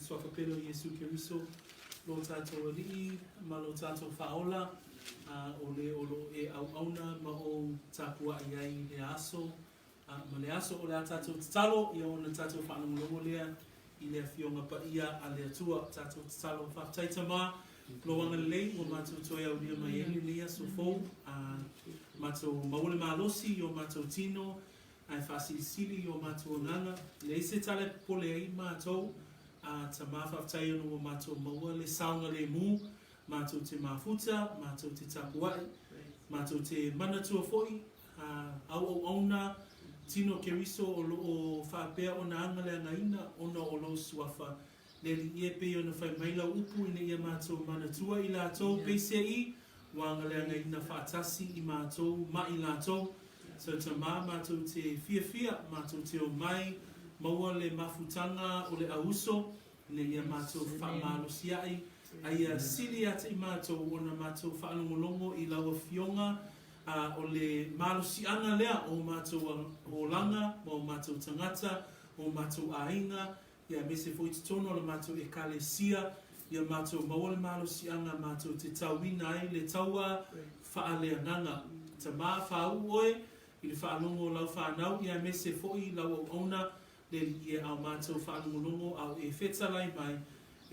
whakapero Yesu Keriso, lo tātou alii, ma lo tātou whaola, o le olo e au auna ma o tāpua iai le aso, ma le aso o le a tātou tatalo, i o na tātou whanamulongo lea, i le whionga pa ia a le atua, tātou tatalo whaftaita mā, lo wanga lei, o mātou toi au lia mai eni lea so fōu, mātou maule mālosi, o mātou tino, ai whasilisili o mātou nganga, le se tale pole ai mātou, ta mawhaftai anu o mātou maua le saunga le mū, mātou te mafuta, mātou te tapuai, mātou te manatua foi, au auna, tino keriso o whapea o na anga le angaina, ona o lo suafa, le li ie pe o na whai maila upu ina ia mātou manatua i lātou, peise i, wanga le angaina whaatasi i mātou, ma i lātou, so ta mātou te fia, mātou te o mai, maua le mafutanga o le auso, le ia mātou whamalosi ai, ai sili ata i mātou, o na mātou whaanongolongo i laua fionga, o le malosianga lea o mātou o langa, o mātou tangata, o mātou ainga, ia mese foi te tono le mātou e kalesia, ia mātou maua le malosianga, mātou te tauina ai le taua whaaleanganga, ta mā whau oe, i le whaalongo lau whanau, ia mese foi lau au ona, le li e au mātou whaanongolongo au e whetalai mai,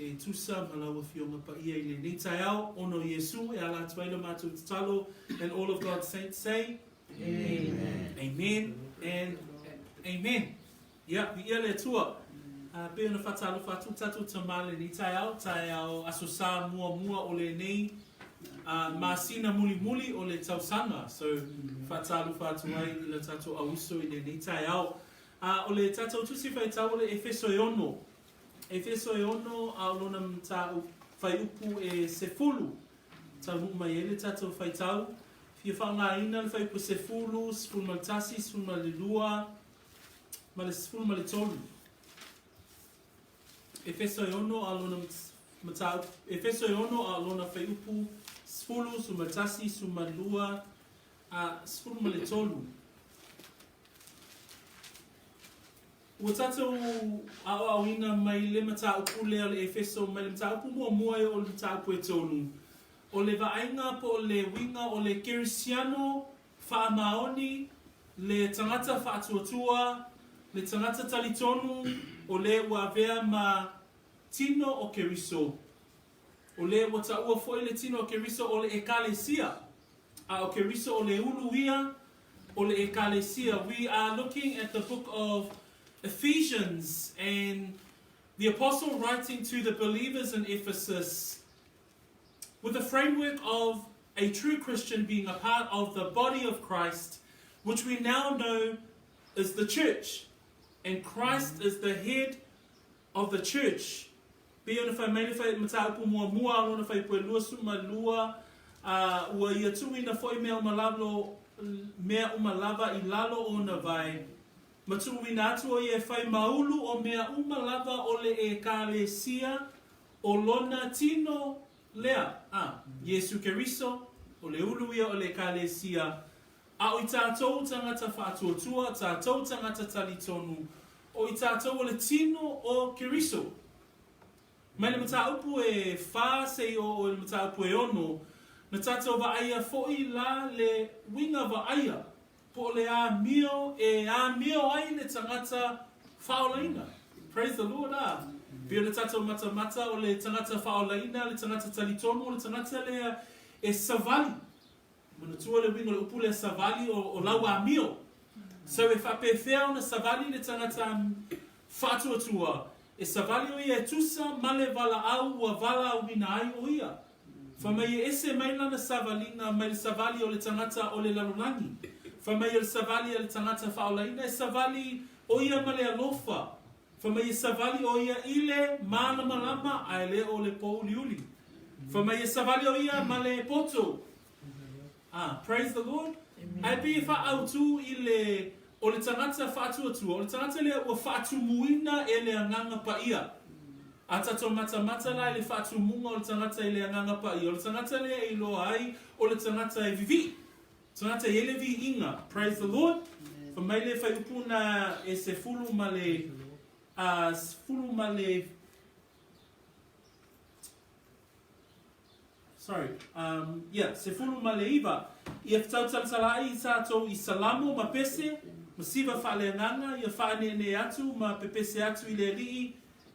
e tusa ma lau a fionga pa ia i le neitai au, ono Yesu, e ala tuaila mātou tatalo, and all of God's saints say, Amen. Amen. And Amen. Ia, vi ia le tua. Pe ona whatalo whatu tatu tamale neitai au, tai au asosa mua o le nei, masina muli o le tausanga, so whatalu whatuai i le tato auso i le neitai au. O le tato tusi whai tau le Efeso e ono. Efeso e ono au lona mtau whai upu e sefulu. Tau nuku mai ele tato whai tau. Fia whaunga ina le whai upu sefulu, sefulu maltasi, sefulu malilua, sefulu malitolu. Efeso e ono au lona mtau, Efeso e ono au lona whai upu sefulu, sefulu maltasi, sefulu malilua, sefulu malitolu. Ua tātou au ina mai le mataupu lea le Efeso, mai le mataupu mua e o le mataupu e tonu. O le vaenga po le winga o le kerisiano, whaamaoni, le tangata faatuatua, le tangata talitonu, o le ua vea ma tino o keriso. O le ua taua foi le tino o keriso o le ekalesia. O keriso o le uluia, o le ekalesia. We are looking at the book of Ephesians, and the apostle writing to the believers in Ephesus with the framework of a true Christian being a part of the body of Christ, which we now know is the church, and Christ is the head of the church. Be on if I made if I mataupu mua on if I put suma lua ua ia tuina foi mea umalalo mea umalava I lalo o na vai. Matuina atu o ia whai maulu o mea umalava o le e kalesia o lona tino lea. Yesu Keriso o le uluia o le kalesia. A o I tātou tangata faatuatua, tātou tangata talitonu, o I tātou o le tino o Keriso. Mai le mataupu e wha se o le mataupu e ono, na tātou wa aia foi la le winga wa aia. Po le a mio ai le tangata whaolaina. Praise the Lord. Pio le tato mata o le tangata whaolaina, le tangata talitonu, o le tangata lea e savali. Mana tua le winga le upu le savali o lau a mio. So e whapewhea o na savali le tangata whatuatua. E savali o ia e tusa male vala au ua vala wina ai o ia. Whamai e ese mailana savalina mai le savali o le tangata o le lalulangi. Whamai e savali le tangata whaolaina, e savali o ia ma le alofa. Whamai e savali o ia ile malama a le o le pouliuli. Whamai e savali o ia ma le poto. Praise the Lord. Ai pe whaautu I le o le tangata whaatuatua, o le tangata le ua whaatumuina e le anganga pa ia. A tato mata la le whaatumunga o le tangata e le anganga pa ia. O le tangata le e loa ai, o le tangata e vivi. Tangata e le vi inga. Praise the Lord. Fa mai le whai upuna e se fulu ma le se fulu maleiva. Ia whautautalai tātou I salamo ma pese, ma siva whaaleanganga, ia whaanene atu, ma pepese atu I le rii,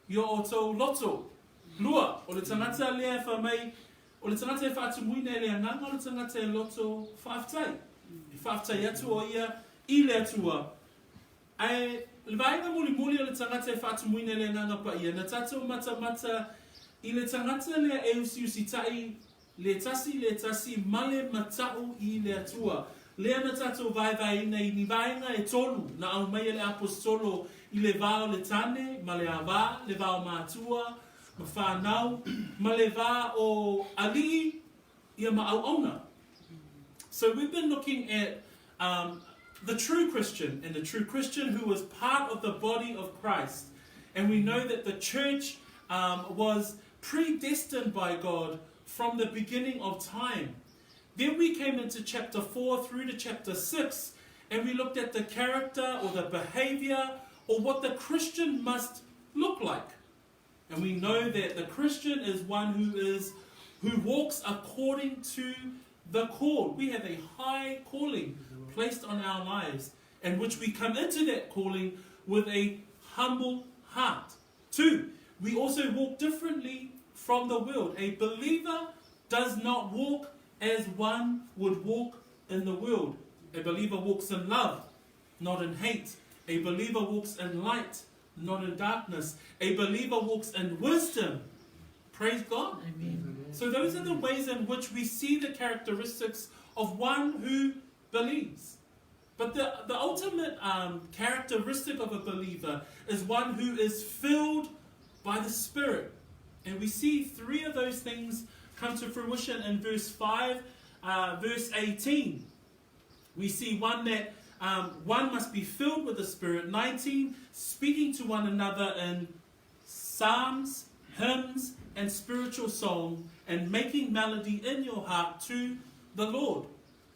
ia o tau loto. Lua, o le tangata lea whamai, o le tangata e whaatu muina e lea nganga, o le tangata e loto whaaftai. I whaaftai atu o ia, I le atua. Ai, le vainga muli o le tangata e whaatu muina e lea nganga pa ia, na tātou mata I le tangata lea e usi tai, le tasi male matau I le atua. Lea na tātou vai ina I ni vainga e tolu, na au mai le apostolo I le vao le tane, ma le ava, le vao mātua, ma whanau, ma le va o ali, ia ma au ona. So we've been looking at the true Christian, and the true Christian who was part of the body of Christ. And we know that the church was predestined by God from the beginning of time. Then we came into chapter 4 through to chapter 6, and we looked at the character or the behavior or what the Christian must look like. And we know that the Christian is one who walks according to the call. We have a high calling placed on our lives, and which we come into that calling with a humble heart. 2, we also walk differently from the world. A believer does not walk as one would walk in the world. A believer walks in love, not in hate. A believer walks in light, not in darkness. A believer walks in wisdom. Praise God. Amen. So those are the ways in which we see the characteristics of one who believes. But the ultimate characteristic of a believer is one who is filled by the Spirit. And we see 3 of those things come to fruition in verse 5, verse 18. We see one that one must be filled with the Spirit. 19, speaking to one another in psalms, hymns, and spiritual song, and making melody in your heart to the Lord.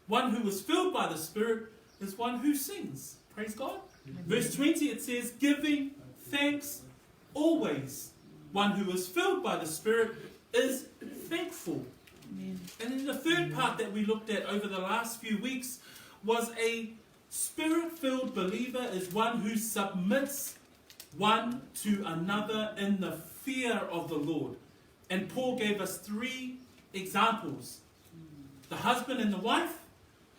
One who is filled by the Spirit is one who sings. Praise God. Amen. Verse 20, it says, giving thanks always. One who is filled by the Spirit is thankful. Amen. And then the third part that we looked at over the last few weeks was a Spirit-filled believer is one who submits one to another in the fear of the Lord. And Paul gave us 3 examples. The husband and the wife,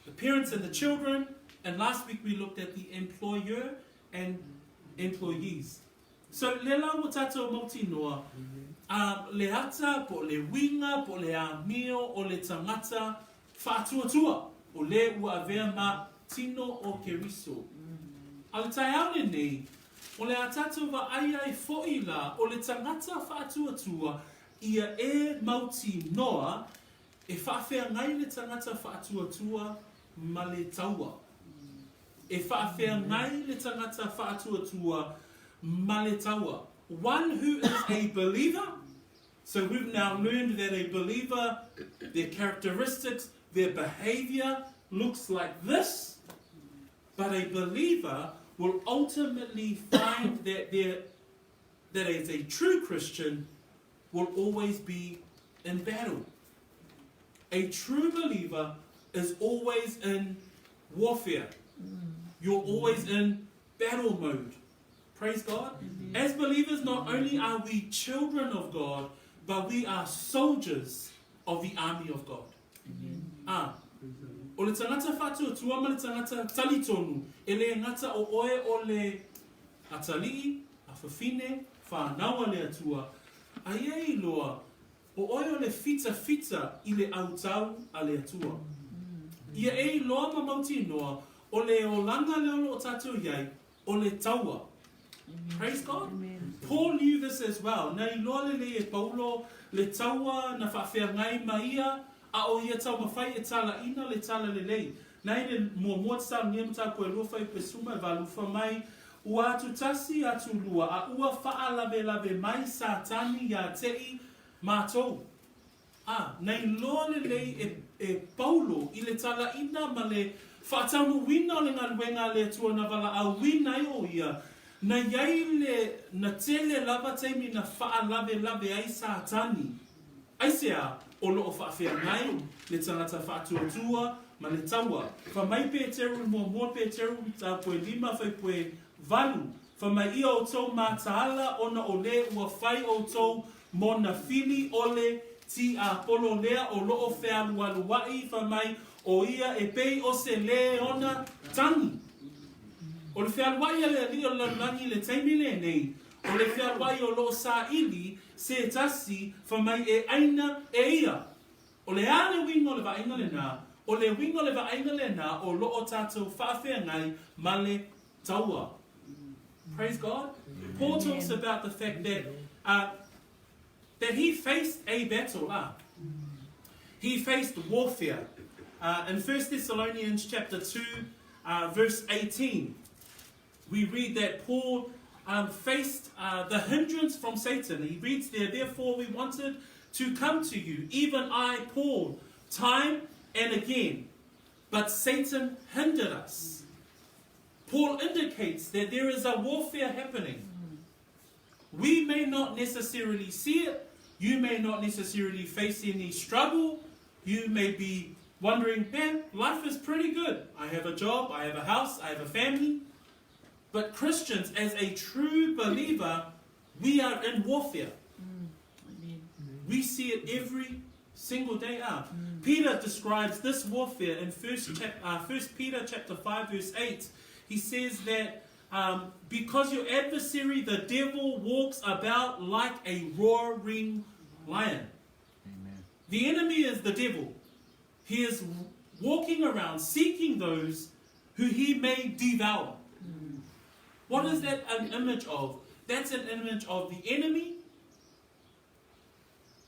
the parents and the children, and last week we looked at the employer and employees. So le lau mo tātou mauti noa, le hata po le winga po le amio o le tangata faatuatua o le ua avea ma tino o keriso. Al tai aule nei, o le tātou wa aia I fo'i la o le tangata faatuatua ia e mauti noa e whaafea ngai le tangata faatuatua ma le taua. E whaafea ngai le tangata faatuatua ma le taua. One who is a believer. So we've now learned that a believer, their characteristics, their behavior looks like this. But a believer will ultimately find that as a true Christian will always be in battle. A true believer is always in warfare. You're always in battle mode. Praise God. Amen. As believers, not only are we children of God, but we are soldiers of the army of God. Amen. O le tangata faatuatua ma le tangata talitonu, e le ngata o oe o le atalii, a whawhine, whanaua le atua, a iei loa, o oe o le fita I le autau a le atua. Ia ei loa ma mauti noa, o le o langa leolo o tātou iai, o le taua. Praise God. Amen. Paul knew this as well. Nei loa le e Paulo, le taua na whawhea ngai maia, a o ia tau mawhai e tala ina le tala le lei. Nei le mua tau nia mta koe lua whai pesuma e walufa mai, ua atu tasi atu lua, a ua wha lave mai sa tani ia tei mātou. Nei loa le lei e Paulo i le tala ina ma le whaataunu wina o le ngaluenga le atua na wala a wina o ia, na iai na tele lava teimi na wha lave ai sa tani. Aisea, o loo whaafea ngai, le tangata faatuatua, ma le taua. Whamai Pēteru mua Pēteru, ta poe 5, whai poe 8. Whamai ia o tau mātaala, ona o le ua whai o tau mona fili ole ti a polo lea o loo whea lualuai, whamai o ia e pei o se le ona tangi. O le whea luai le ali o langi le teimile nei, o le whea luai o loo sa ili, se tasi, whamai e aina e ia. O le ane wingo le vainga le nā, o le wingo le vainga le nā, o loo tātou whaafea ngai, ma le taua. Praise God. Paul talks about the fact that he faced a battle. He faced warfare. In 1 Thessalonians chapter 2, verse 18, we read that Paul faced the hindrance from Satan. He reads there, therefore we wanted to come to you, even I, Paul, time and again, but Satan hindered us. Paul indicates that there is a warfare happening. We may not necessarily see it. You may not necessarily face any struggle. You may be wondering, man, life is pretty good. I have a job, I have a house, I have a family. But Christians, as a true believer, we are in warfare. We see it every single day out. Peter describes this warfare in 1 Peter chapter 5, verse 8. He says that because your adversary, the devil, walks about like a roaring lion. Amen. The enemy is the devil. He is walking around seeking those who he may devour. What is that an image of? That's an image of the enemy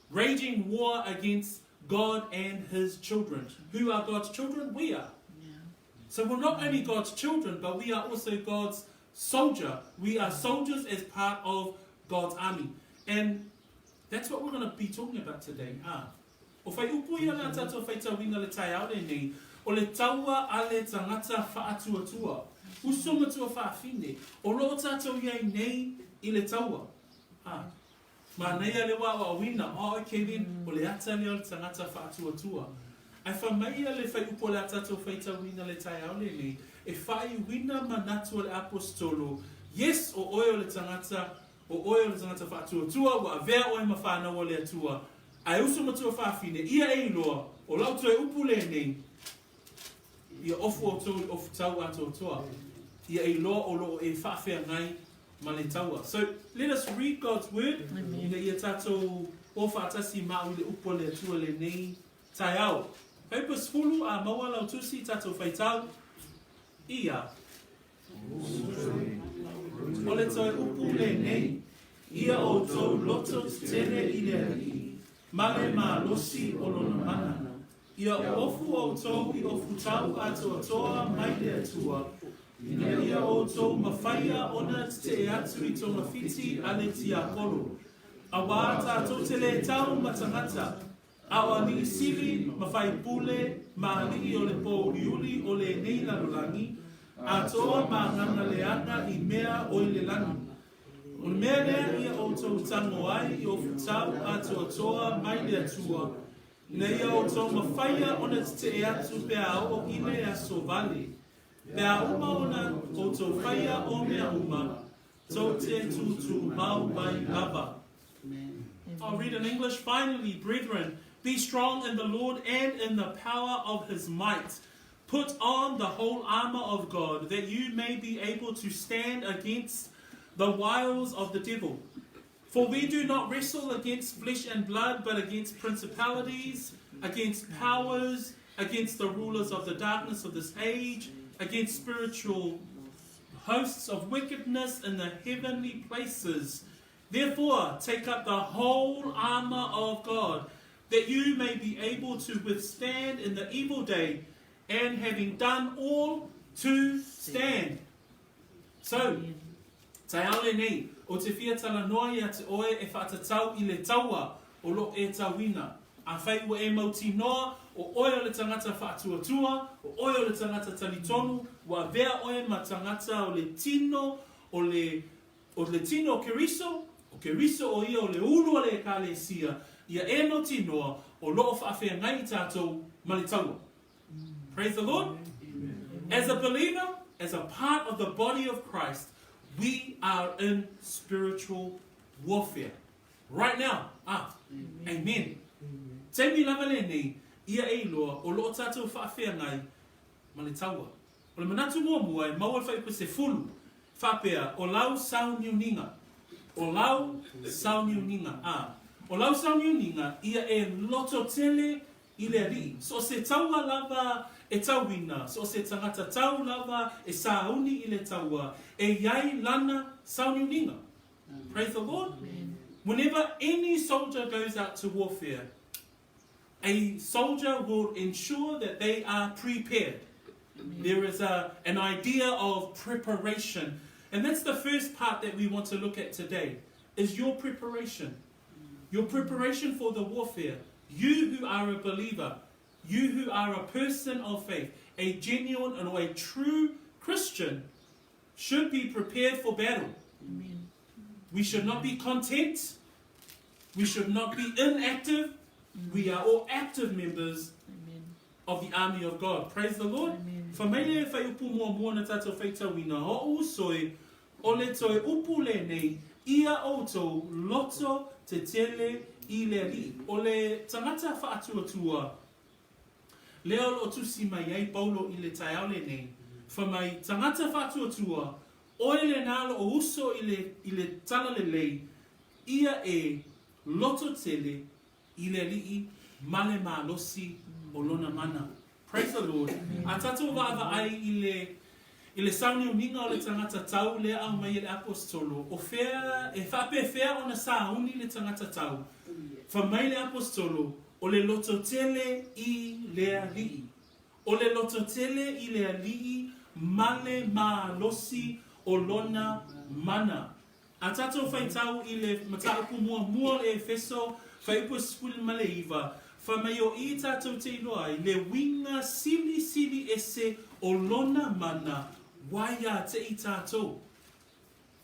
raging war against God and his children. Who are God's children? We are. So we're not only God's children, but we are also God's soldier. We are soldiers as part of God's army. And that's what we're going to be talking about today. O whai upu ia ngā tātou whai tauinga le tai aore nei, o le taua a le tangata faatuatua. Uso matua whaafine, o loo tātou iai nei I le taua. Ma nei a le wawa wina, okay then, o le ata leo le tangata faatuatua. Ai whamai le whai upo le atatou whai tauina le tai aole nei, e whai wina manatua le apostolo, yes o oio le tangata whaatuatua, wa avea oe mawhanau le atua, ai uso matua whaafine, ia e loa, o lautu e upu le nei, ia ofu o tau ato toa, ia e loa o loo e whaafea ngai ma le taua. So let us read God's word, ina ia tātou o whaatasi mau le upo le atua le nei tai au. Paipa sfulu a maua lau tusi tātou whaitau. Ia. O le toi upu le nei. Ia o tau loto tene I le ali. Mare ma losi o lona mana. Ia o ofu o tau I ofu tau ato atoa mai le atua. Ia o tau mawhaia ona te atu I tōna fiti ale tia kolo. A wā tātou te le tau matangata. Awa ni sili, mawhai pule, maali o le pōriuli o le nei lalulangi, a toa ma ngana leanga I mea o le langi. O le mea lea ia o tau tango ai I o futau a toa toa mai le atua. Na ia o tau mawhaia ona te e atu pea o ile a sovale. Pea uma ona o tau whaia o mea uma, tau te tutu mau mai lava. I'll read in English. Finally, brethren, be strong in the Lord and in the power of his might. Put on the whole armor of God, that you may be able to stand against the wiles of the devil. For we do not wrestle against flesh and blood, but against principalities, against powers, against the rulers of the darkness of this age, against spiritual hosts of wickedness in the heavenly places. Therefore, take up the whole armor of God, that you may be able to withstand in the evil day, and having done all, to stand. So, tai aole nei, o te fia tala noa ia te oe e whaatatau I le taua, o lo e tawina. A whai ua e mauti noa, o oe o le tangata whaatuatua, o oe o le tangata talitonu, wa vea oe ma tangata o le tino, o le tino o keriso o ia o le ulu o le ekalesia, ia e no tinoa o loo whaafea ngai I tātou mali taua. Praise the Lord. As a believer, as a part of the body of Christ, we are in spiritual warfare. Right now. Amen. Te mi lava le nei, ia e loa, o loo tātou whaafea ngai, mali taua. O le manatu mua e maua whaipa se fulu, whapea, o lau sau niuninga. O lau sau niuninga. O lau sau niuninga, ia e loto tele I le ali. So se taua lava e tauina, so se tangata tau lava e sauni I le taua, e iai lana sau niuninga. Praise the Lord. Amen. Whenever any soldier goes out to warfare, a soldier will ensure that they are prepared. There is an idea of preparation. And that's the first part that we want to look at today, is your preparation. Your preparation for the warfare. You who are a believer, you who are a person of faith, a genuine and a true Christian, should be prepared for battle. Amen. We should not be content. We should not be inactive. We are all active members Amen. of the army of God. Praise the Lord. Amen. Whamaile whai upu mua na tātou whaitawina. Ho usoi, o le toi upu le nei, ia outou loto te tele I le ali. O le tangata faatuatua. Leo lo tusi mai ai paulo I le taiao le nei. Whamai tangata faatuatua, oe le nalo o uso I le tala le lei, ia e loto tele I le ali male malosi o lona mana. Praise the Lord. A tatou vava ai I le sauni o ninga o le tangata tau le au mai le apostolo. O fea, e whape fea o na sauni le tangata tau. Whamai le apostolo, o le loto tele I le alii. O le loto tele I le alii, male malosi o lona mana. A tatou whaitau I le mataupu mua le Efeso, whaipu spuli male iwa. Whamai o I tātou te iloa ai, le winga sili ese o lona mana, waia te I tātou.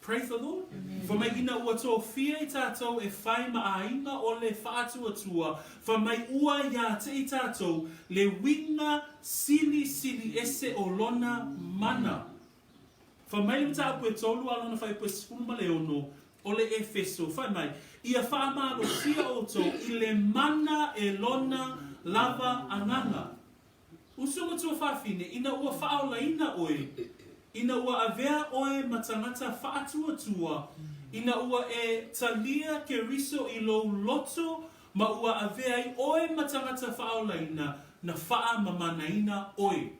Praise the Lord. Whamai ina ua tō fia I tātou e whai maainga o le faatuatua. Whamai ua ia te I tātou, le winga sili ese o lona mana. Whamai le tāpu e tolu alona whaipu e spuma le ono, o le Efeso. Whamai, ia whaamalo sia o tō, I le mana e lona lava anganga. Usunga tō whawhine, ina ua whaola ina oe. Ina ua avea oe matangata faatuatua. Ina ua e talia ke riso I lo loto, ma ua avea I oe matangata whaola ina, na wha mamanaina oe.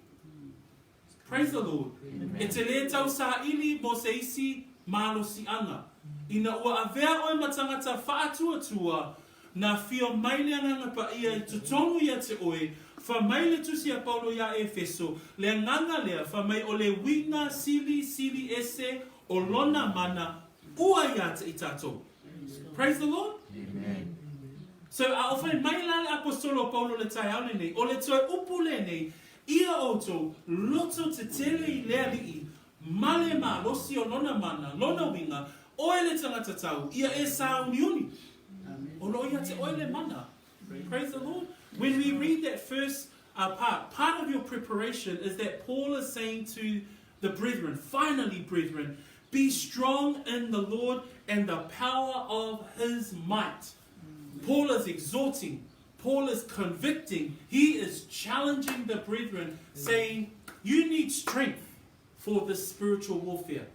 Praise the Lord. E te lea tau sa ili mo se isi malo si anga. Ina ua avea oe matangata faatuatua, na fio maile anganga pa ia I tutonu ia te oe, fa mai le tusi a Paulo ia Efeso, le nganga lea, fa mai o le winga sili ese o lona mana, ua ia te I tātou. Praise the Lord. Amen. So a ofai mai la le apostolo Paulo le tai au le nei, o le toi upu le nei, ia oto loto te tele I lea lii, male ma losi o lona mana, lona winga, oe le tangata tau, ia e sa uniuni. O lo ia te oe le mana. Praise the Lord. When we read that first part of your preparation is that Paul is saying to the brethren, finally, brethren, be strong in the Lord and the power of his might. Paul is exhorting, Paul is convicting, he is challenging the brethren, saying, you need strength for this spiritual warfare.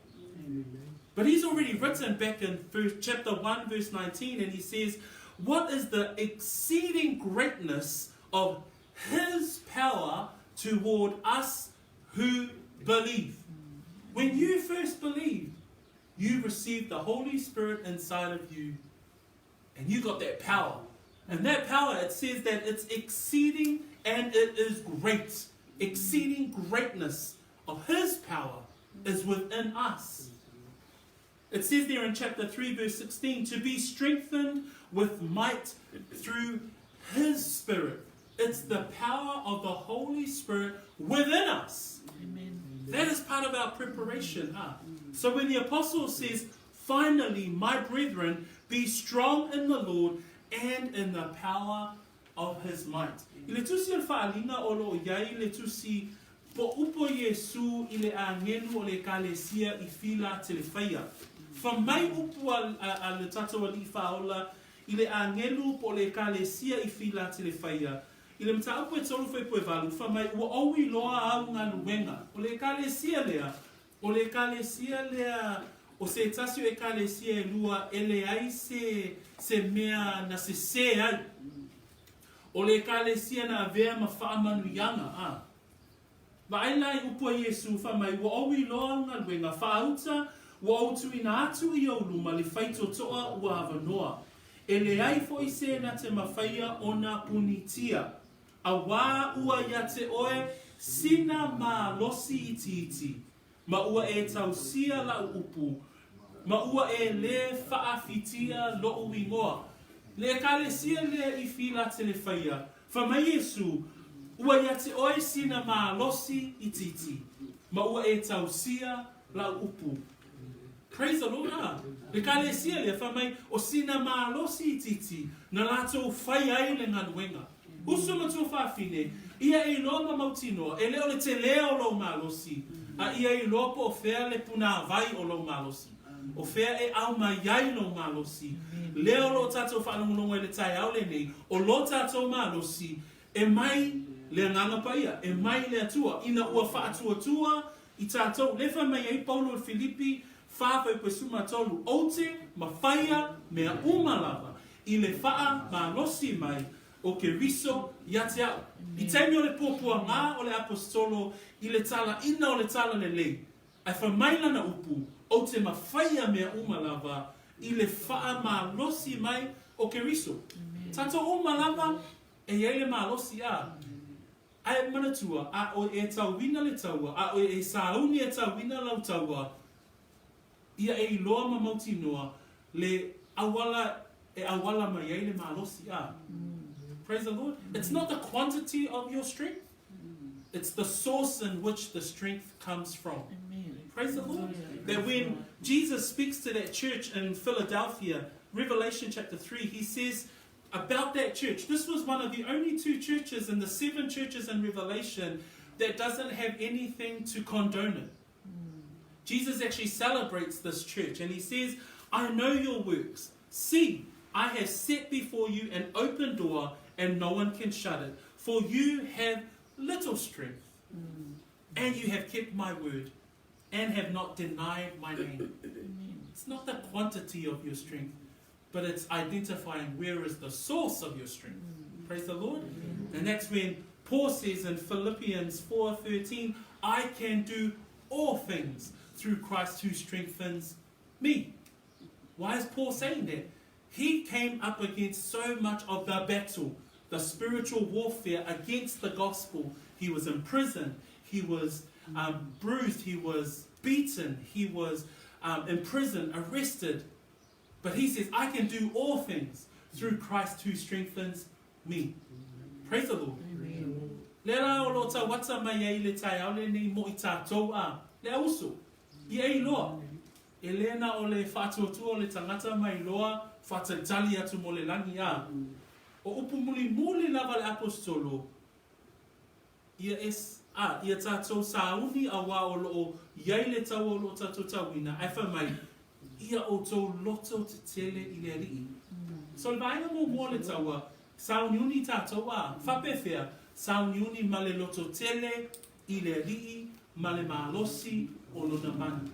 But he's already written back in chapter 1, verse 19, and he says, what is the exceeding greatness of his power toward us who believe? When you first believed, you received the Holy Spirit inside of you, and you got that power. And that power, it says that it's exceeding and it is great. Exceeding greatness of his power is within us. It says there in chapter 3, verse 16, to be strengthened with might through his Spirit. It's the power of the Holy Spirit within us. Amen. That is part of our preparation. So when the apostle says, finally, my brethren, be strong in the Lord and in the power of his might. I le tusi al whaalinga o lo iai le tusi po upo Yesu i le angelu o le kalesia I fila te le whaia. Whamai upu a le tato ali whaola I le angelu po le kalesia I fila te le whaia. I le mta upu e tolu whai poe walu, whamai ua owi loa au ngā luenga. O le kalesia lea, o se tasio e kalesia e lua, ele ai se mea na se ai. O le kalesia na avea ma whaamanu yanga, Wailai upo Yesu whamai wa owi loa ngā luenga whaauta wa autu ina atu I aulu ma le whaito toa ua avanoa. E le ai fo I se na te mawhaia o na punitia. A wā ua ia te oe sina ma losi iti. Ma ua e tausia la upu. Ma ua e le whaafitia lo uingoa. Le kalesia le I fila te le whaia. Whamai Yesu ua ia te oe sina ma losi iti. Ma ua e tausia la upu. Praise the Lord. Le kalesia le whamai o sina ma losi iti. Na lato whai ai le nganuenga. Usuma tu whawhine. Ia e loa ma mautinoa. E leo le te leo lo malosi. A ia e loa po o whea le puna vai o lo malosi. O whea e au mai ai lo malosi. Leo lo tato whanongonongo e le tai au le nei. O lo tato malosi. E mai le nganga paia. E mai le atua. Ina ua faatuatua. I tato lefa mai ai Paulo Filipi. Whawhai pe suma tolu. Ote ma whaia mea umalava. I le wha malosi mai. O ke riso ia te au. I taimi o le pōpua ngā o le apostolo I le tala ina o le tala le lei. Ai whamaila na upu o te mawhaia mea umalava I le wha malosi mai o ke riso. Tato umalava e iei le malosi a. Ai manatua a o e tauwina le taua. A o e sauni e tauwina lau taua. Ia e iloa ma mautinoa le awala mai iei le malosi a. Praise the Lord. It's not the quantity of your strength. It's the source in which the strength comes from. Amen. Praise the Lord. That when Jesus speaks to that church in Philadelphia, Revelation chapter 3, he says about that church, this was one of the only 2 churches in the 7 churches in Revelation that doesn't have anything to condone it. Jesus actually celebrates this church and he says, I know your works. See, I have set before you an open door and no one can shut it. For you have little strength, and you have kept my word, and have not denied my name. It's not the quantity of your strength, but it's identifying where is the source of your strength. Praise the Lord. And that's when Paul says in Philippians 4:13, I can do all things through Christ who strengthens me. Why is Paul saying that? He came up against so much of the battle, the spiritual warfare against the gospel. He was in prison. He was bruised. He was beaten. He was in prison, arrested. But he says, I can do all things through Christ who strengthens me. Praise the Lord. Le la o lo ta wata mai ai le tai au le nei mo I tātou a. Le auso. I ei loa. E lena o le faatuatua o le tangata mai loa whatatali atu mo le langi a. O upu muli lava le apostolo. Ia tātou sauni a wā o loo iai le tau o lo tātou tauina. Ai whamai, ia o tau loto te tele I le rii. So le vaenga mo le taua, sauni uni tātou a. Whapewhea, sauni uni ma le loto tele I le rii, ma le malosi o lona mani.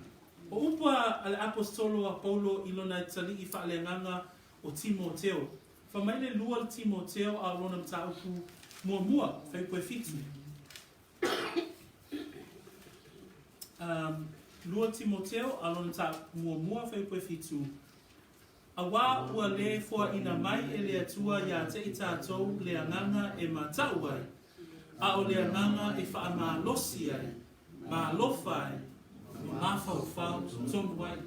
O upa ale apostolo a Paulo I lona tali I whaaleanganga o Timoteo. Whamai le lua Timoteo a lona mtaupu mua, whai koe fitu. Lua Timoteo a lona mtaupu mua, whai koe fitu. A wā ua le fua ina mai e le atua ia te I tātou le anganga e matau ai. A o le anganga e whaamalosi ai, malofa ai, mawhauwhau tonu ai.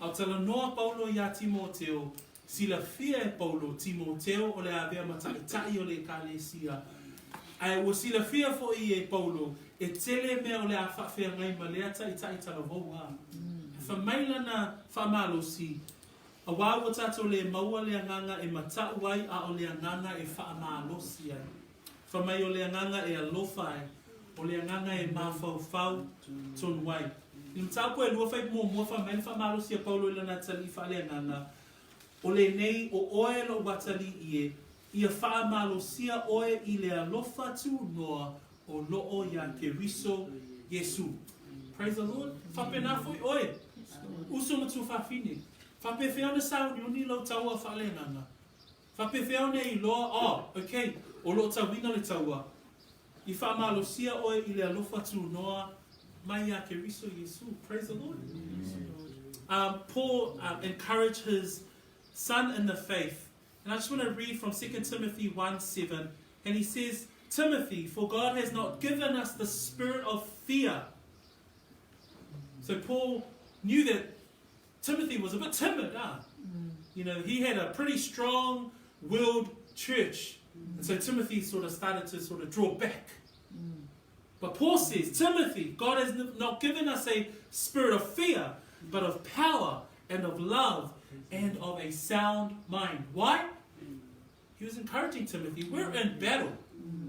Au tala noa Paulo ia Timoteo, sila fia e Paulo Timoteo o le avea mataitai o le kalesia. Ai ua sila fia fo I e Paulo, e tele mea o le a whawhea ngai ma lea taitai tala voua. Whamaila na whamalosi, A wā o tātou le maua le anganga e matau ai a o le anganga e whaamalosi ai. Whamai o le anganga e alofa ai, o le anganga e mawhauwhau tonu ai. I mtau koe lua whai mua whamai whamalosi a Paulo ilana tali wha le anganga, o le nei o oe lo watali ia whaamalosia oe i le alofa tu noa o loo ia Keriso Yesu. Praise the Lord. Whapena foi oe. Uso matu whawhine. Whapewhea na sao ni uni lau taua whaalenganga. Whapewhea na I loa, okay, o lo tawina le taua. I whaamalosia oe I le alofa tu noa mai a Keriso Yesu. Praise the Lord. Paul encouraged his son in the faith. And I just want to read from 2 Timothy 1:7. And he says, Timothy, for God has not given us the spirit of fear. So Paul knew that Timothy was a bit timid. You know, he had a pretty strong-willed church. And so Timothy sort of started to draw back. But Paul says, Timothy, God has not given us a spirit of fear, but of power and of love and of a sound mind. Why? He was encouraging Timothy. We're in battle.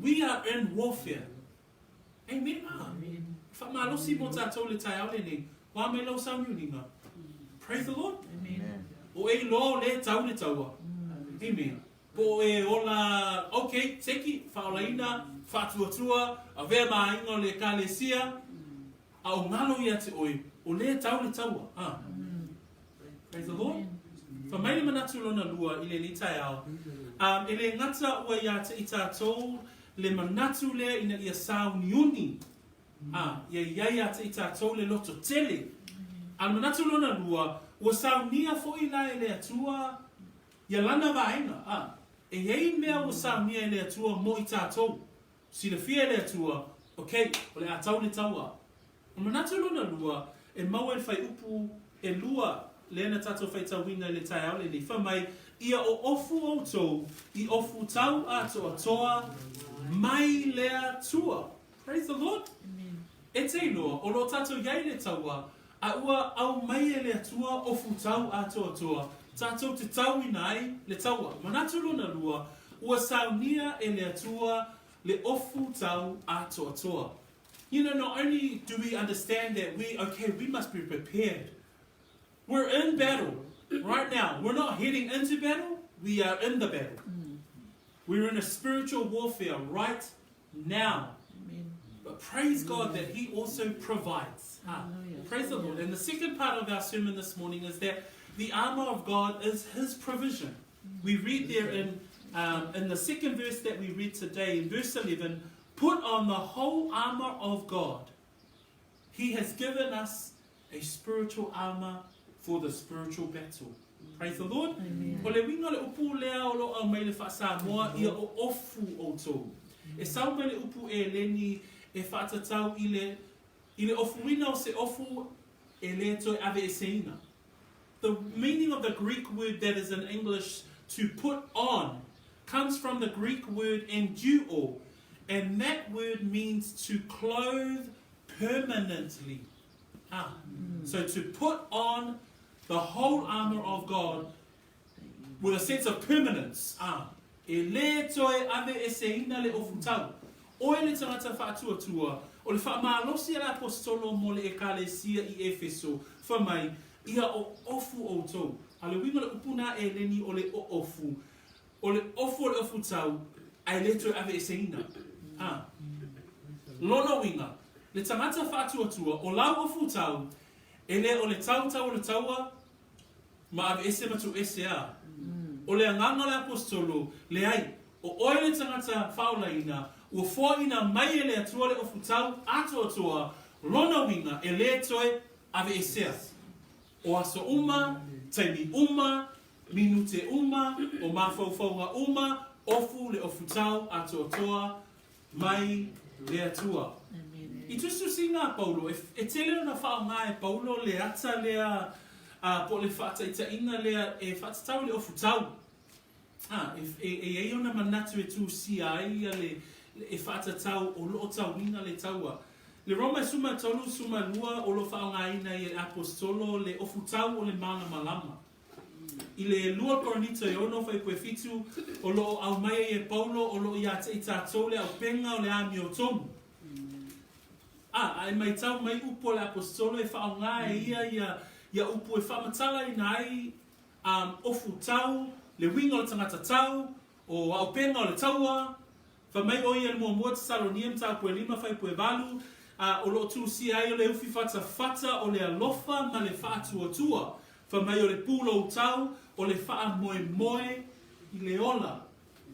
We are in warfare. Amen. Praise the Lord. Amen. O e lo le tau le taua. Amen. Po e ola, okay, teki, whaolaina, faatuatua, a vea mainga le kalesia, a o ngalo ia te oe, o le tau le taua. Praise the Lord. Whamaini manatu lona lua I le ni tai au. E le ngata ua ia te I tātou, le manatu lea ina ia sao niuni. Ia ia te I tātou le loto tele. Al manatu lona lua, ua sao nia fo I la e le atua, ia lana vaenga. E hei mea ua sao nia e le atua mo I tātou. Si le fia e le atua, okay, o le atau le taua. Al manatu lona lua, e maua e whai upu e lua, le na tātou whai tauina le tai au le ni whamai, ia o ofu o tau, I ofu tau ato atoa, mai lea tua. Praise the Lord. Amen. E te noa, o lo tātou iai le taua, a ua au mai e le atua ofu tau ato atoa, tātou te tau inai le taua. Manatu lona lua, ua saunia e le atua le ofu tau ato atoa. You know, not only do we understand that we must be prepared. We're in battle right now. We're not heading into battle. We are in the battle. We're in a spiritual warfare right now. Amen. But praise God that He also provides. Hallelujah. Praise the Lord. And the second part of our sermon this morning is that the armor of God is His provision. We read there in the second verse that we read today, in verse 11, put on the whole armor of God. He has given us a spiritual armor for the spiritual battle. Praise the Lord. Amen. O le winga le upu lea o lo au mai le whaasa moa ia o ofu o tō. E sau mai le upu e leni e whaatatau I le ofu wina o se ofu e le toi ave e seina. The meaning of the Greek word that is in English to put on comes from the Greek word enduo, and that word means to clothe permanently. So to put on the whole armor of God with a sense of permanence. E le toi ave e seina le ofu tau. Oe le tangata faatuatua, o le whaamalosi ala apostolo mo le ekalesia I Efeso, whamai, ia o ofu o tau. A le winga le upuna e leni o le o ofu le ofu tau, ai le toi ave e seina. Lono winga, le tangata faatuatua, o lau ofu tau, e le o le tau o le taua, ma ave ese matu ese a. O le anganga le apostolo, le ai, o oe le tangata whaolaina, ua fōina mai e le atua le ofu tau, ato atua, rona winga, e le toi ave esea. O aso uma, taimi uma, minute uma, o mawhauwhaunga uma, ofu le ofu tau, ato atua, mai le atua. I tustu si ngā Paulo, e tele na whaonga e Paulo le ata lea, po le whaataita inga lea, e whaatatau le ofu tau. E ona manatu e tu si ai e whaatatau o loo tau ina le taua. Le Roma suma tolu suma lua o lo whaonga ina I apostolo le ofu tau o le mana malama. I le lua koronito e ono whai pue fitu o lo au mai e paulo o lo ia te i tātou le au penga o le ami o tomu. Ai mai tau mai upo le apostolo e whao ngā e ia upo e whamatala i nai ofu tau, le winga o le tangata tau, o au penga o le taua, wha mai o ia le mua te saloniam tau pue lima whai pue valu, o lo tu si ai o le ufi fata o le alofa ma le faatuatua, wha mai o le pulo o tau, o le wha moe i le ola.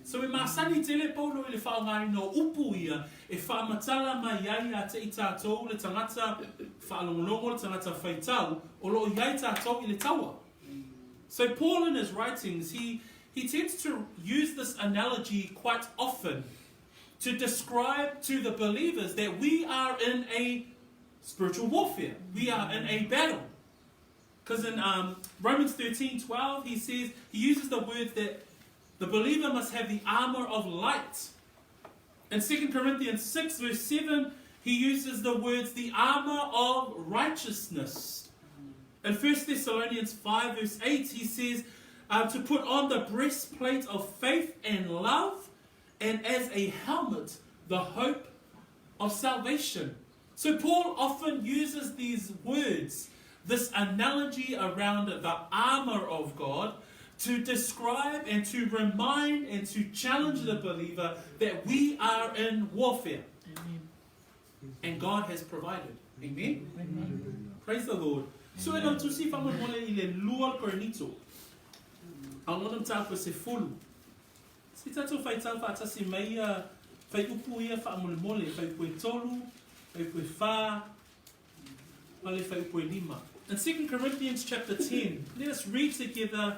So e masani te le paulo i le wha ngāri no upu ia, e wha matala mai iai a te i tātou le tangata wha longolongo le tangata whaitau, o lo iai tātou i le taua. So Paul in his writings, he tends to use this analogy quite often to describe to the believers that we are in a spiritual warfare. We are in a battle. Because in Romans 13:12, he uses the word that the believer must have the armor of light. In 2 Corinthians 6 verse 7, he uses the words the armor of righteousness. In 1 Thessalonians 5 verse 8, he says to put on the breastplate of faith and love, and as a helmet, the hope of salvation. So Paul often uses these words, this analogy around the armor of God, to describe and to remind and to challenge the believer that we are in warfare. Amen. And God has provided. Amen? Amen. Praise the Lord. So e tu si whamon mole i le lua koronito. Ang onam tāpua se fulu. Si tātou whai tau whaatasi mai whai upu ia whaamole mole, whai pue tolu, whai pue wha, wale whai pue lima. In 2 Corinthians chapter 10, let us read together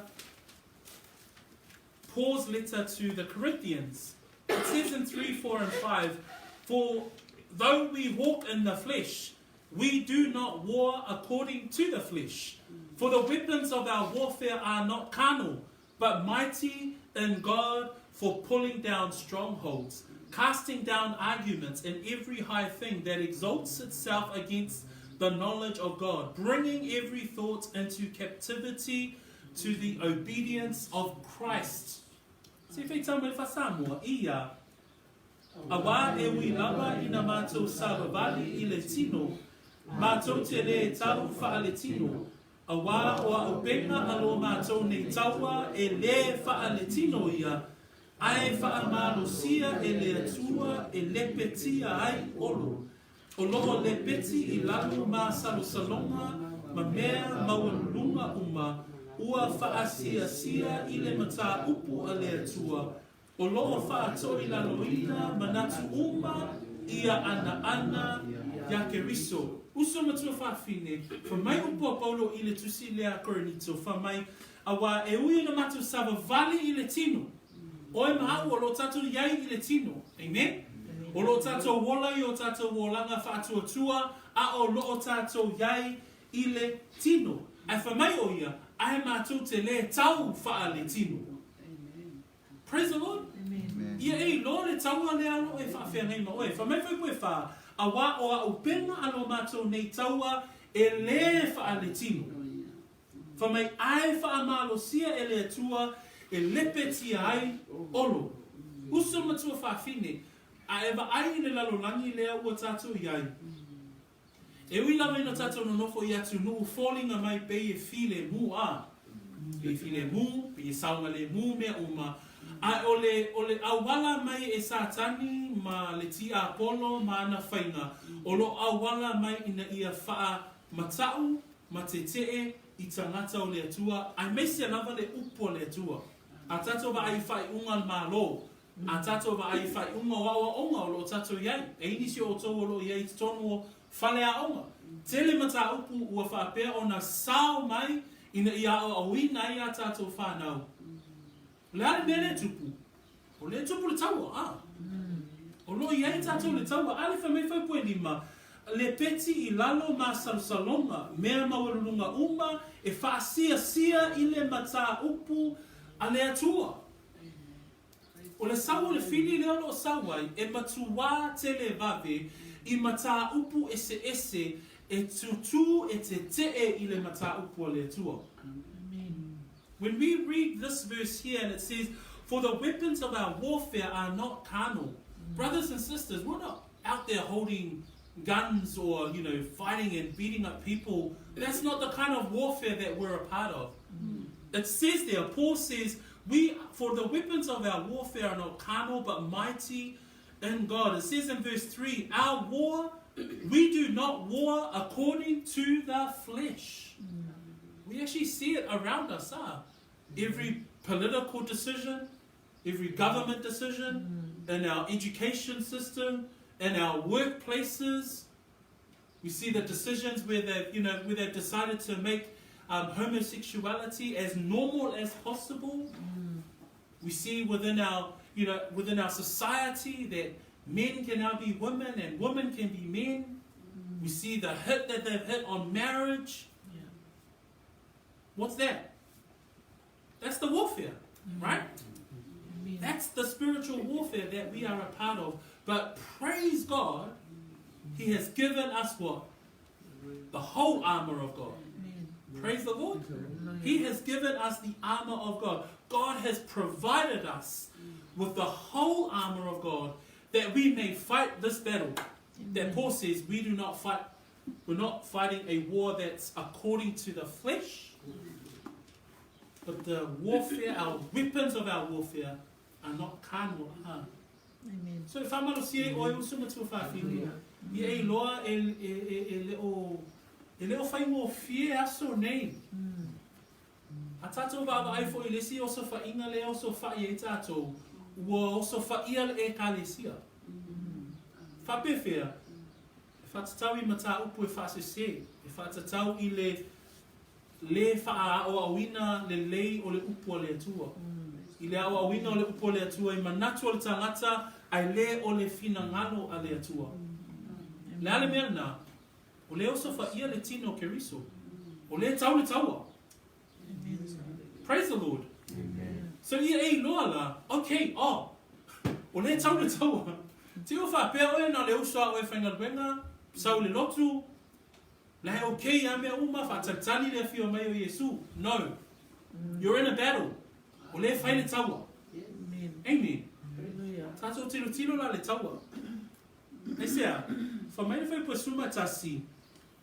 Paul's letter to the Corinthians. It says in 3, 4 and 5, for though we walk in the flesh, we do not war according to the flesh. For the weapons of our warfare are not carnal, but mighty in God for pulling down strongholds, casting down arguments and every high thing that exalts itself against the knowledge of God, bringing every thought into captivity to the obedience of Christ. Se fei tau me whasamua, ia, awa e ui lava ina mātou savavali i le tino, mātou te le tau wha le tino, awa o a upenga alo mātou nei taua e le wha le tino ia, ai wha malosia e le atua e lepetia ai olo. O loo le peti i lalo ma salosalonga, ma mea maunulunga ua whaasia i le mata upu a le atua. O loo whaato i laloina, manatu ia ana yake riso. Uso matua whaafine, wha mai upu a paulo i le tusi lea koronito, wha mai awa e ui na matu savavali i le tino. Oe mahau o lo tatu iai i le tino. Amen? O lo tātou wola i o tātou wolanga faatuatua, a o lo tātou iai i le tino. Ai whamai o ia, ai mātou te le tau wha le tino. Praise the Lord. Amen. Ia e lo le tau a le alo e wha whenei ma oe. Whamai whai pue wha, a wā o a upenga alo mātou nei taua e le wha le tino. Whamai ai wha malosia e le atua e lepetia ai olo. Uso matua wha whine, a ewa ai le lalolangi lea ua tātou iai. E ui lama ina tātou no nofo i atu nuu fallinga mai pe e file mu a. Pe file mu, pe e saunga le mu mea uma. A ole awala mai e sātani ma le ti a polo ma ana whainga. Olo awala mai ina ia wha matau, ma te tee i tangata o le atua. Ai meisi anawa le upo le atua. A tātou ba ai whai unga ma lo. A tātou ba ai whai unga wawa onga o lo tātou iai. E inisi o tō o lo iai tonu o whale a onga. Tele mata upu ua whaapea o na sao mai ina ia o awina i a tātou whanau. O le ale mea le tupu. O le tupu le taua, O lo iai tātou le taua. Ale whamei whaipue lima. Le peti i lalo ma salsalonga. Mea mawalunga e whaasia i le mata upu a le atua. O le sawa le fini leo lo sawai e matua tele vave i mata upu ese e tutu e te tee i le mata upu a le atua. When we read this verse here and it says, for the weapons of our warfare are not carnal. Brothers and sisters, we're not out there holding guns or, fighting and beating up people. That's not the kind of warfare that we're a part of. It says there, Paul says, for the weapons of our warfare are not carnal, but mighty in God. It says in verse 3, our war, we do not war according to the flesh. We actually see it around us. Every political decision, every government decision, in our education system, in our workplaces, we see the decisions where they've decided to make homosexuality as normal as possible. We see within our society that men can now be women and women can be men. We see the hit that they've hit on marriage. What's that? That's the warfare, right? That's the spiritual warfare that we are a part of. But praise God, He has given us what? The whole armor of God. Praise the Lord. He has given us the armor of God. God has provided us with the whole armor of God that we may fight this battle. That Paul says we do not fight. We're not fighting a war that's according to the flesh, but the warfare, our weapons of our warfare are not carnal. Amen. So if I'm going to see oil, so much of a feeling. Ye loa leo fai mo fie aso nei. A tatou baba ai fo ilesi oso fa inga le oso fa ye tatou. Wo oso fa ia le kalesia. Fa pefea. Fa tatau I mata upu e fa se se. Fa tatau I le fa o awina le lei o le upu o le atua. I le o awina o le upu o le atua I manatu o le tangata ai le o le fina ngalo a le atua. Le ale mea na, o le oso fa ia le tino keriso. O le tau le taua. Praise the Lord. Amen. So ia e loa la, okay, o le tau le taua. Te o fa pea oe na le oso a oe whaingaruenga, sau le lotu, la he okay a mea uma fa tatani le fio mai o Yesu. No. You're in a battle. O le whai le taua. Amen. Tato tilo la le taua. E sea, whamaina whai pasuma tasi,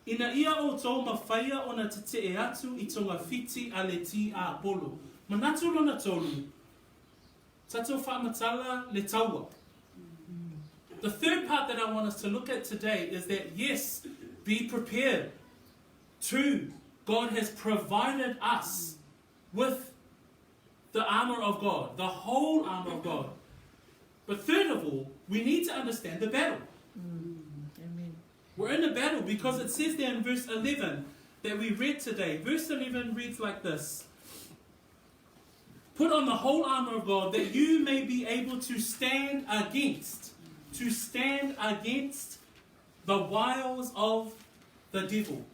ina ia o tau mawhaia o na te e atu I tonga fiti a le ti a Apollo. Manatu lona tolu, tato whamatala le taua. The third part that I want us to look at today is that, yes, be prepared. Two, God has provided us with the armor of God, the whole armor of God. But third of all, we need to understand the battle. Amen. We're in a battle because it says there in verse 11 that we read today. Verse 11 reads like this. Put on the whole armor of God that you may be able to stand against the wiles of the devil.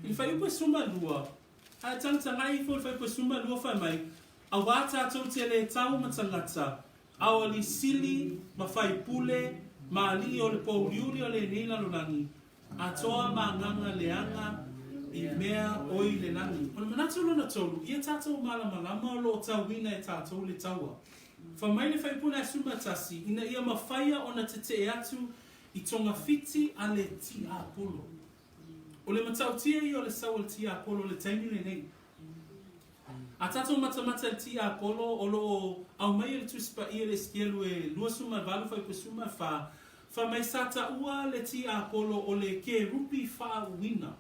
If I put summa lua, I tell Tangai for if I put summa lua for my awata totele tau matangata, our lisili, mafai pule, mali o le pauliuri o le nila lunangi, atoa manganga leanga, I mea oi le nangi. O le manatu lona tolu, ia tatou malama lo tauina e tatou le taua. Whamaine whai puna suma tasi, ina ia mawhaia o na te e atu I tonga fiti a le ti a Apollo. O le matautia I o le sau le ti a Apollo le taimi le nei. A tatou matamata le ti a Apollo o lo au mai le tuspa ia le skielu e lua suma valu whai pasuma wha mai sa taua le ti a Apollo o le ke rupi wha wina.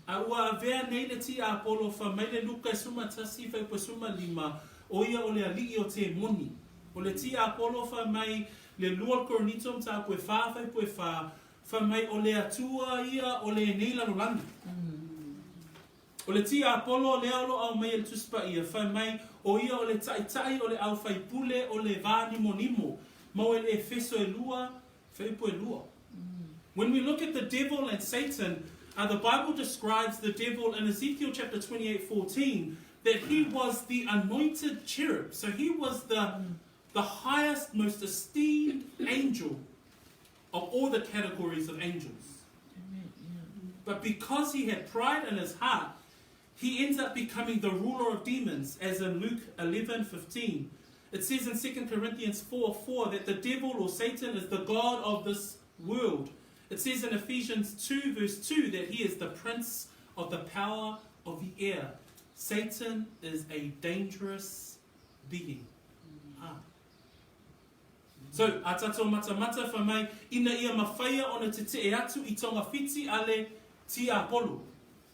A ua vea nei le ti a Apollo wha mai le luka suma tasi whai pasuma lima o ia o le alii o te moni. O le ti a Apollo wha mai le lua koronitum ta pue wha whai pue wha mai o le atua ia o le neila rolangi. O le ti a Apollo le alo au mai le tuspa ia wha mai o ia o le tai o le au whai pule o le vani monimo. Mau e le Efeso e lua, whai pue lua. When we look at the devil and Satan, the Bible describes the devil in Ezekiel chapter 28:14 that he was the anointed cherub. So he was the highest, most esteemed angel of all the categories of angels. But because he had pride in his heart, he ends up becoming the ruler of demons, as in Luke 11:15. It says in 2 Corinthians 4:4 that the devil or Satan is the god of this world. It says in Ephesians 2:2 that he is the prince of the power of the air. Satan is a dangerous being. So, a tatou mata whamai, ina ia mawhaia ona te te e atu I tonga whiti ale ti Apollo.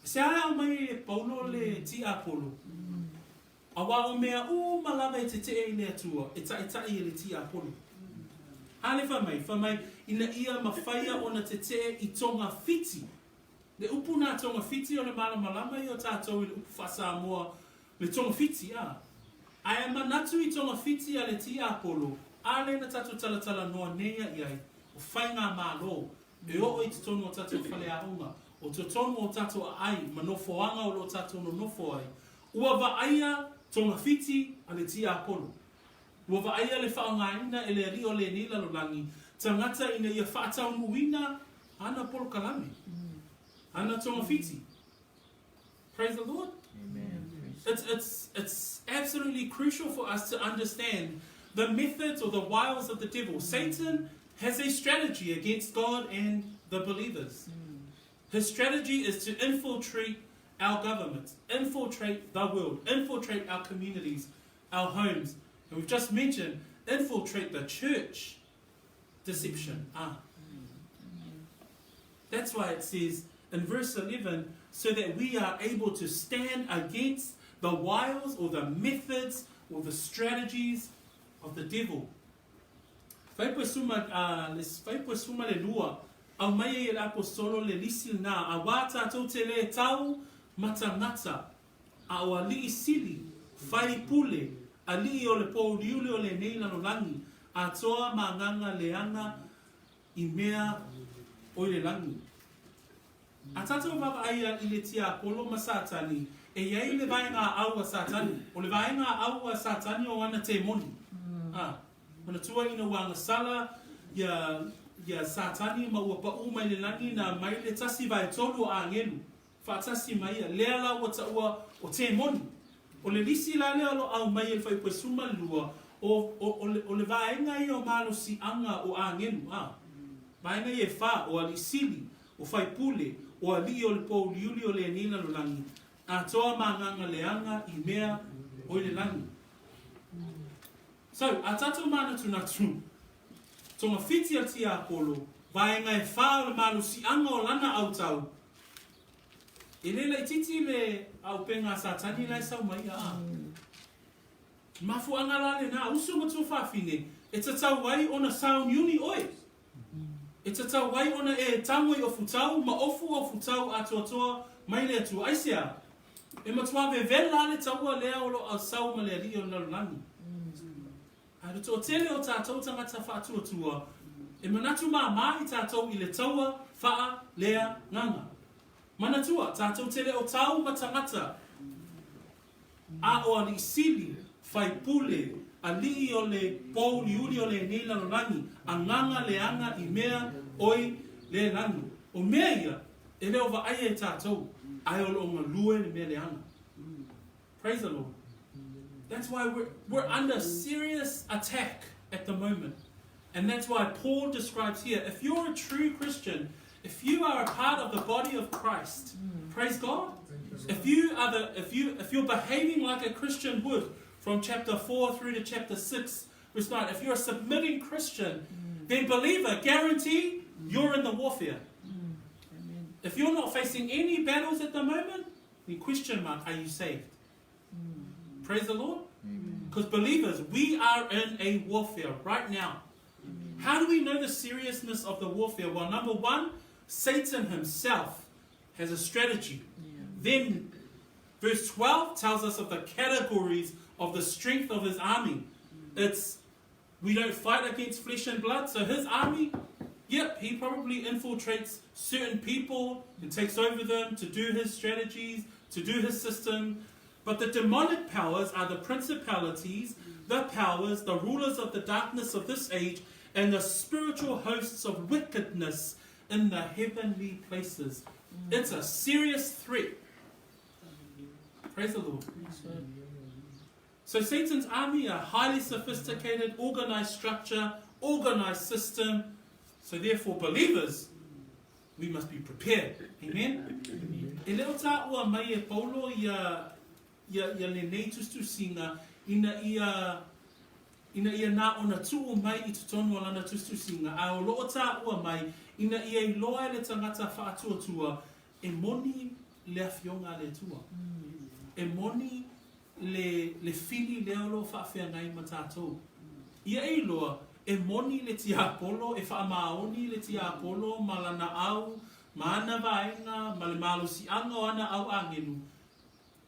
Se aia o mai e Paulo le ti Apollo. Awa o mea malawa e te te e le atua, e tai e le ti Apollo. Ale whamai, ina ia mawhaia ona te te I tonga whiti. Le upu nā tonga whiti o le malama I o tātou I le upu whasamoa le tonga whiti a. Aia manatu I tonga whiti ale ti Apollo. Ale na tatu talatala noa nea iai, o whainga mālo, e o I te tonu o tatu whale ahunga, o te tonu o tatu a ai, manofoanga o lo tatu no nofo ai. Ua vaaia tonga whiti ale ti Apollo. Ua vaaia le whaongaina e le rio le nila lo langi, tangata ina ia whaatau muina, ana Polo Kalame. Ana tonga whiti. Praise the Lord. Amen. It's absolutely crucial for us to understand the methods or the wiles of the devil. Satan has a strategy against God and the believers. His strategy is to infiltrate our government, infiltrate the world, infiltrate our communities, our homes. And we've just mentioned, infiltrate the church. Deception. That's why it says in verse 11, so that we are able to stand against the wiles or the methods or the strategies of the devil. Whaipua suma le lua, au mai e apostolo le lisi nā, a wā tātou te le tau matangata, a o a lii sili, whai pule, a lii o le pōriule o le neila no langi, a toa manganga leanga I mea o le langi. A tātou waka aia I le tia Apollo ma Satani, e iai le vai ngā aua Satani, o le vai ngā aua Satani o ana te moni. Mana tua ina wanga sala ya Satani ma ua pa'u mai le langi na mai le tasi vai tolu a ngelu. Whaatasi mai a lea la ua ta ua o te moni. O le lisi la lea lo au mai e whaipua suma lua o le vaenga I o malo si anga o a ngelu. Vaenga I e wha o a li sili o whaipule o a li o le pou liuli o le nina lo langi. A toa manganga leanga I mea o le langi. So, a tatou mana tunatu, tonga whiti a ti Apollo, vaenga e whā o le malu si anga o lana au tau. E le lai titi le au penga Satani lai sau mai a. Mafu anga la le nā, usu matu whawhine, e tatau wai ona sound uni oi. E tatau wai ona e tangoi o futau, ma ofu o futau a toa mai le atu aisea. E matua vevela le taua lea o lo au sau ma le ali o nalulangi. Ai to tele o tātou tangata faatuatua, e manatu mā I tātou I le taua wha lea nganga. Manatua, tātou tele o tau ma tangata, a o ali sili, whai pule, a li o le pou liuli o le neila no langi, a nganga leanga I mea oi le langi. O mea ia, e leo wa aia e tātou, ai o lo ngā lue le mea leanga. Praise the Lord. That's why we're under serious attack at the moment. And that's why Paul describes here, if you're a true Christian, if you are a part of the body of Christ, praise God. If you're behaving like a Christian would, from chapter 4 through to chapter 6, verse 9, if you're a submitting Christian, then believer, guarantee you're in the warfare. If you're not facing any battles at the moment, then question mark, are you saved? Praise the Lord. Because believers, we are in a warfare right now. How do we know the seriousness of the warfare? Well, number one, Satan himself has a strategy. Then verse 12 tells us of the categories of the strength of his army. We don't fight against flesh and blood, so his army, he probably infiltrates certain people and takes over them to do his strategies, to do his system. But the demonic powers are the principalities, the powers, the rulers of the darkness of this age, and the spiritual hosts of wickedness in the heavenly places. It's a serious threat. Praise the Lord. Praise God. So Satan's army are highly sophisticated, organized structure, organized system. So therefore, believers, we must be prepared. Amen? E leo taua mai e Paulo ia le nei tustusinga ina ia na ona tuu mai I tutonu alana tustusinga. A o loo taua mai ina ia I loa le tangata faatuatua e moni le afionga le tua. E moni le fili leo lo whaawhiangai ma tātou. Ia e loa, e moni le tia apolo, e whaamaoni le tia apolo, malana au, maana vaenga, ma le malusi anga o ana au angenu.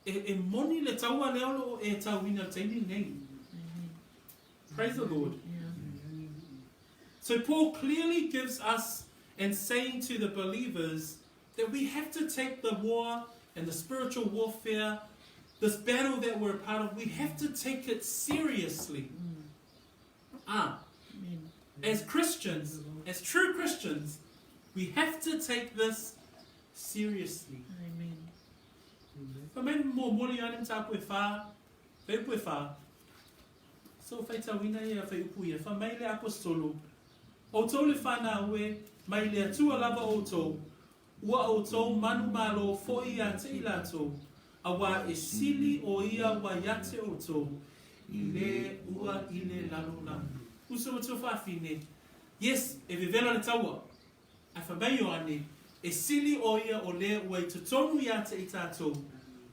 E moni le taua leo lo e tauina taini nei. Praise the Lord. Yeah. So Paul clearly gives us and saying to the believers that we have to take the war and the spiritual warfare, this battle that we're a part of, we have to take it seriously. As Christians, as true Christians, we have to take this seriously. Amen. Whamene mō mori anem tā koe whā, whai koe whā. So whai tawina ia whai upu ia, whamei le apostolo. O tau le whana ue, mai le atua lava o tau, ua o tau manu malo fo ia te ilato, awa e sili o ia wa yate o tau, I le ua I le lalo langu. Uso o tau whawhine. Yes, e vevela le taua. A whamei o ane, e sili o ia o le ua I tutonu ia te I tātou,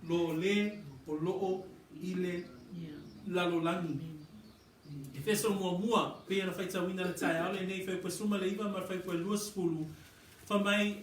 lo le o loo I le lalo langi. Efeso mua, pia na whaita wina le tae, ale nei whai pua suma le iwa, ma whai pua lua spulu. Whamai,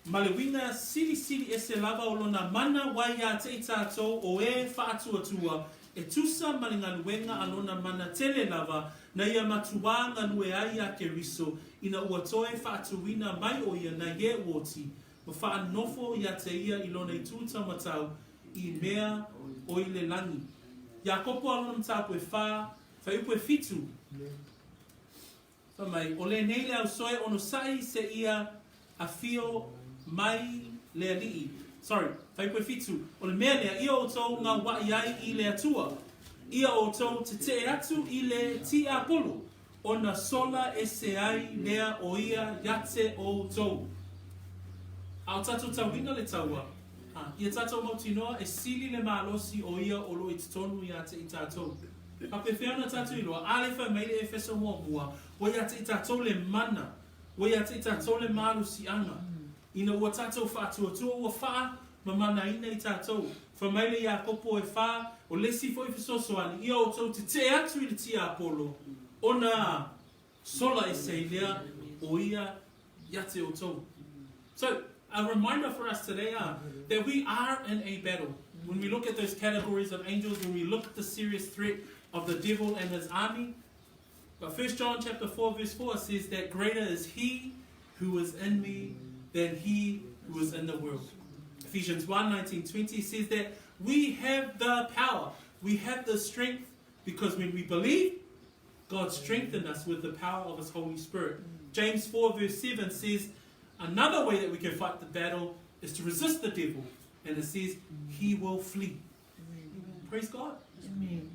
ma le wina sili ese lava o lona mana wai a te I tātou o e faatuatua, e tusa ma le ngaluenga a lona mana tele lava, na ia matua ngalue ai a keriso, ina ua toe faatuwina mai o ia na ye uoti, ma wha nofo ia te ia I lona I tūta matau, I mea o I le langi. Ia kopo alona mta koe wha, whai upo e fitu. Whamai, o le nei le au soe ono sai se ia a fio mai le alii. Sorry, whai upo e fitu. O le mea lea, ia o tau ngā wai ai I le atua. Ia o tau te te atu I le ti apolo. O na sola e se ai lea o ia yate o tau. Ao tatou tauina le taua. Ia tātou mautinoa e sili le malosi o ia o lo I tonu ia te I tātou. Pape whiana tātou iloa, ale whai meile Efeso mua, o ia te I tātou le mana, o ia te I tātou le malosi anga. Ina ua tātou whaatuatua ua wha, ma mana ina I tātou. Whai meile ia kopo e wha, o lesi fo Efeso soani, ia o tau te atu I le tia apolo, o na sola e seilea o ia te o tau. So, a reminder for us today that we are in a battle. When we look at those categories of angels, when we look at the serious threat of the devil and his army, but 1 John chapter 4 verse 4 says that greater is he who is in me than he who is in the world. Ephesians 1:19-20 says that we have the power, we have the strength, because when we believe, God strengthened us with the power of his Holy Spirit. James 4 verse 7 says, another way that we can fight the battle is to resist the devil. And it says, he will flee. Amen. Praise God. Amen.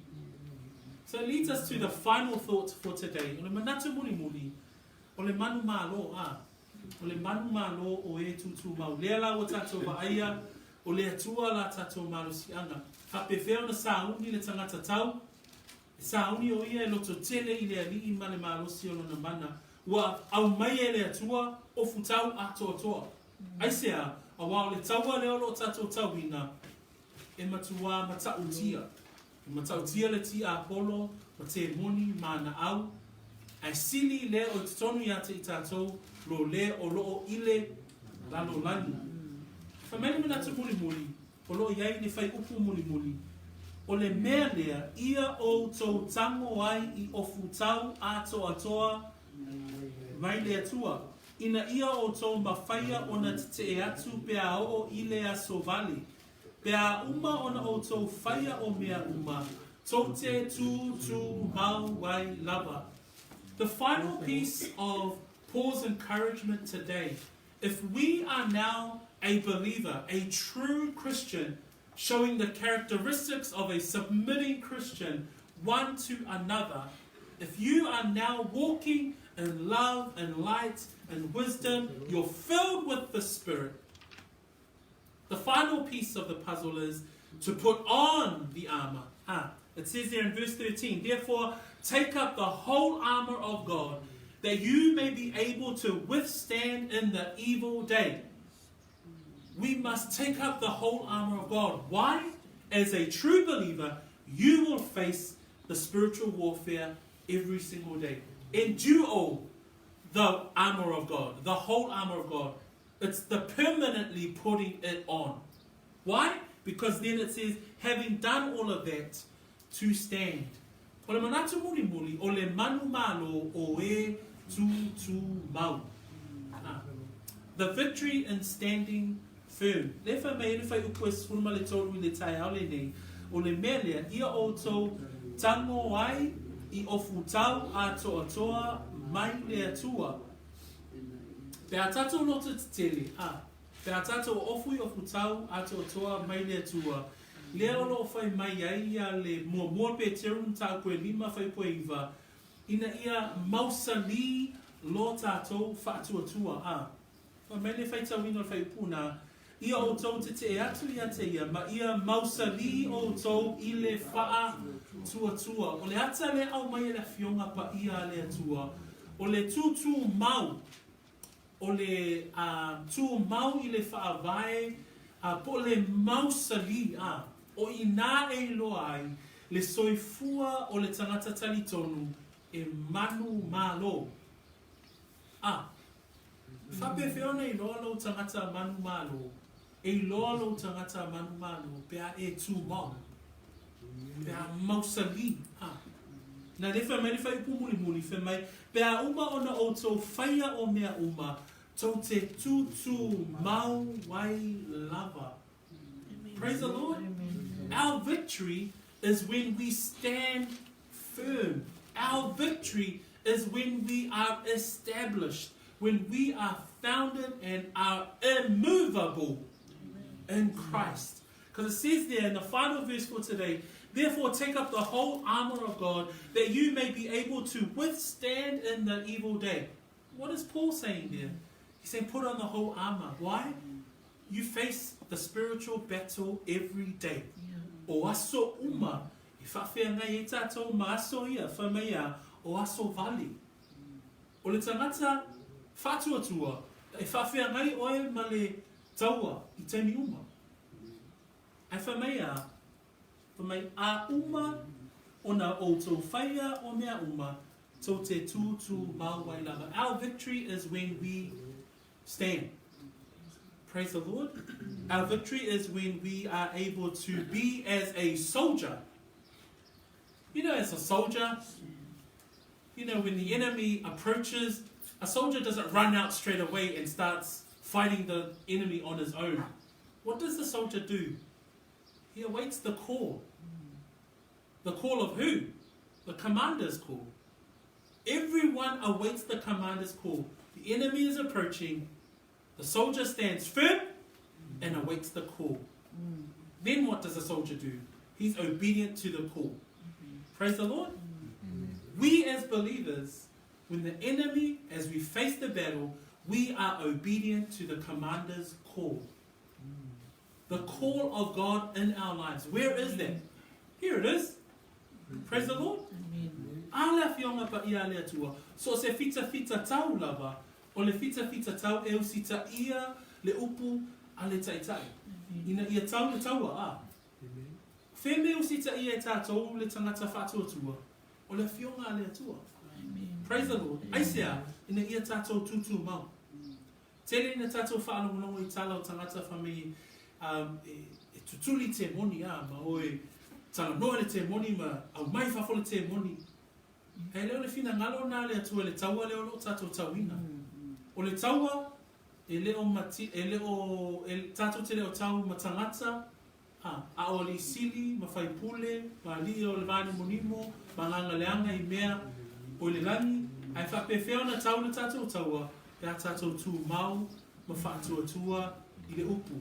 So it leads us to the final thought for today. O le manatu muli muli, o le manu malo o le manu malo o e tutu mau. Lea la o tatou vaaia, o le atua la tatou malusianga. Hape wheo na sauni le tangata tau, sauni o ia e loto tele I le alii ma le malosi o lona mana. Ua au mai e le atua o futau ato atoa. Aisea, a wao le taua leo lo tatou tauina, e matua matautia. E matautia le ti apolo, ma te moni mana au, ai sili le o tonu ia te I tatou, lo le o loo ile lalo lani. Whamene mana tu muli muli, o loo iai ne whai upu muli muli. O le mea lea, ia o tau tango ai I o futau ato atoa, mai le atua. Ina ia o tau mawhaia o na te e atu pea o I le aso vale. Pea uma o na o tau whaia o mea uma. Tau te tu mau wai lava. The final piece of Paul's encouragement today. If we are now a believer, a true Christian, showing the characteristics of a submitting Christian one to another. If you are now walking in love and light and wisdom, you're filled with the Spirit. The final piece of the puzzle is to put on the armor. It says there in verse 13, therefore take up the whole armor of God, that you may be able to withstand in the evil day. We must take up the whole armor of God. Why? As a true believer, you will face the spiritual warfare every single day. Endure the armor of God, the whole armor of God. It's the permanently putting it on. Why? Because then it says, having done all of that, to stand. O le manatu muri muri, o le manu malo o e tu mau. The victory in standing firm. Lefa mai le fai ukwes fulma le tolu le tai au le nei. O le melea, ia o tau tango ai I ofu tau a toa toa mai le atua. Pea tato no te tele. Pea tato ofu I ofu tau a toa toa mai le atua. Lea lo fai mai ai a le mua pe terun tau koe lima fai poe iwa. Ina ia mausali lo tato faatuatua. Mai le fai tau ino fai puna. Ia o tau te te atu ia te ia. Ma ia mausali o tau I le faa tua. O le ata le au mai le fionga pa ia le atua. O le tu mau. O le tu mau I le faa vai. Po le mausali o ina e loa ai le soifua o le tangata talitonu e manu malo. Fape feona I loa lo tangata manu malo. E loa lo tangata manu malo. Pea e tu mau. Pea mausali. Na le whai mai le whai pumuli muli whai mai. Pea uma ona o tau whaia o mea uma. Tau te tutu mau wai lava. Praise the Lord. Amen. Our victory is when we stand firm. Our victory is when we are established. When we are founded and are immovable in Christ. Because it says there in the final verse for today, therefore take up the whole armor of God, that you may be able to withstand in the evil day. What is Paul saying there? He's saying put on the whole armor. Why? You face the spiritual battle every day. O aso uma, I whawhea ngai e tātou ma aso ia, whamea, o aso vali. O le tangata faatuatua, e whawhea ngai oe ma le taua, I temi uma. Ai whamea, whamei a uma, ona o tau whaia o mea uma, tau te tū mau wai lava. Our victory is when we stand. Praise the Lord. Our victory is when we are able to be as a soldier. You know, as a soldier, you know, when the enemy approaches, a soldier doesn't run out straight away and starts fighting the enemy on his own. What does the soldier do? He awaits the call. The call of who? The commander's call. Everyone awaits the commander's call. The enemy is approaching. The soldier stands firm and awaits the call. Then what does the soldier do? He's obedient to the call. Praise the Lord. We as believers, when the enemy, as we face the battle, we are obedient to the commander's call. The call of God in our lives. Where is that? Here it is. Praise the Lord. Ala fionga pa ia lea tua. So se fita tau lava. O le fita tau e usita ia le upu a le taitai. Ina ia tau le taua Wheme usita ia e tātou le tangata faatuatua. O le fionga a le atua. Praise the Lord. Aisea, ina ia tātou tutu mau. Tele ina tātou whaalongonongo I tala o tangata whame e tutuli te moni ma oe tala noa le te moni ma au mai whafo le te moni. Hei leo le fina ngalo nā le atua le taua leo lo tātou tauina. O le taua, e leo tātou te leo tau matangata, a o li sili, ma whai pule, ma li o le vāne monimo, ma nganga leanga I mea, o le rangi, ai whape whio na tau le tātou taua, pia tātou tū mau, ma whaatuatua I le upu.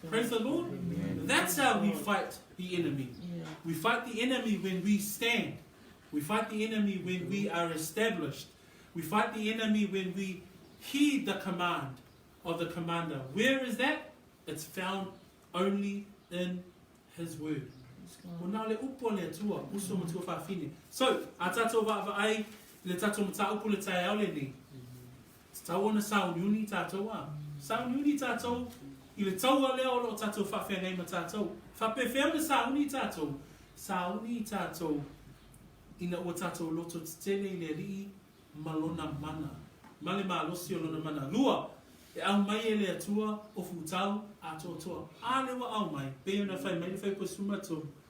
Praise the Lord. Amen. That's how we fight the enemy. Yeah. We fight the enemy when we stand. We fight the enemy when we are established. We fight the enemy when we heed the command of the commander. Where is that? It's found only in His Word. So, a tatou wa'ai le tatou mataupu le tai au le ni. Tau ona sauniuni tatou a. Sauniuni tatou i le taua leo lo tatou whawhenei ma tatou. Whapewhea me sauni tatou. Sauni tatou ina o tatou loto tele i le rii malona mana. Male malosi o lona mana. Lua, e au mai e le atua o futau ato toa. Ale wa au mai. Pe ona whai mai le whai po